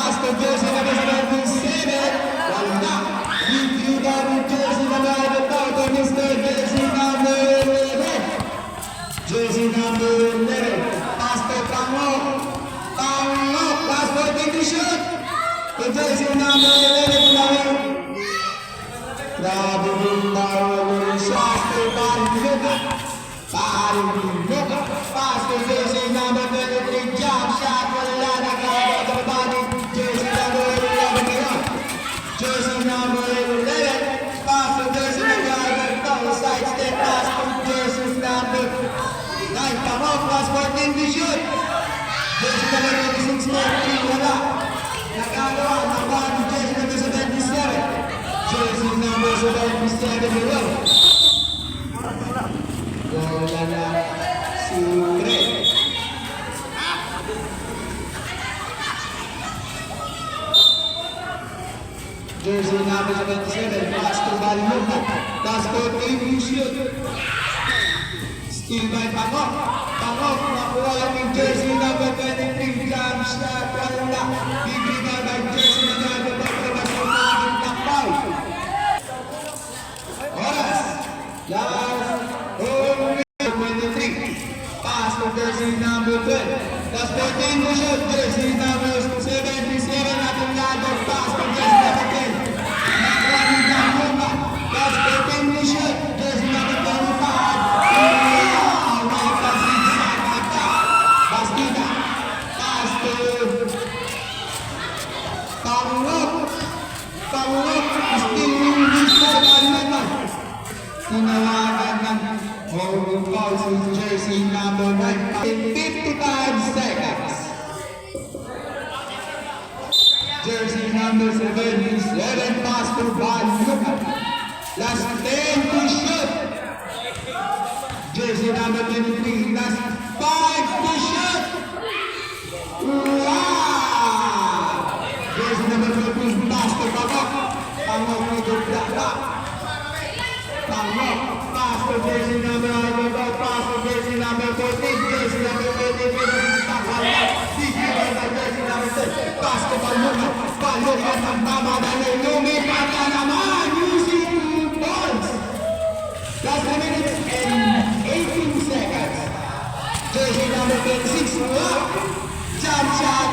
Pastor Jersey number 77. Wala. Review number Jersey number 11. Mr. Jersey number 11. Jersey number 11. Pastor Pango. Pastor T-shirt. The Jersey number 11. Grabe yung Pastor Pastor Jersey number 23, jump shot, wala na kaya sa body. Jersey number 11 ngayon. Jersey number 11, Pastor Jersey number 12, side step, Pastor Jersey number 9, Pamok, plus 14, shoot. Jersey number 26, wala. Nakagawa, nakagawa, Jersey number 77. Jersey number 77 ngayon. Wala na si Greg. Jersey number 77, Pastor Balmuta. Pastor Avery shoot. Steal by Pangok. Pangok, nakuha yung jersey number 23, jump shot, wala. Bibigay by jersey number 23, Pastor Takpaw. Oras. Last. 23. Pastor Jersey number 12. Plus 14 to shoot. Jersey number 77 at ang lado. Pastor Jersey number 10. Nakuha ng Luma. Plus 14 to shoot. Jersey number 25. May pasig sa kata. Bastida. Pastor Pangok. Still in this naman. Tinawagan ng holding foul si Jersey number 9 in 55 seconds. Jersey number 77, Pastor Balmuta. Last 10 to shoot. Jersey number 23, last 5 to shoot. Wow! Jersey number 13, Pastor Pangok. Pangok ni Dugdala. Pangok. Pastor Jersey number 11, Pastor Jersey number 14, Jersey number 13, Jersey number 10, Pastor Balmuta. Balmuta ng tama dahil lumipat na naman using 2 balls. Last 2 minutes and 18 seconds. Jersey number 26, jump shot,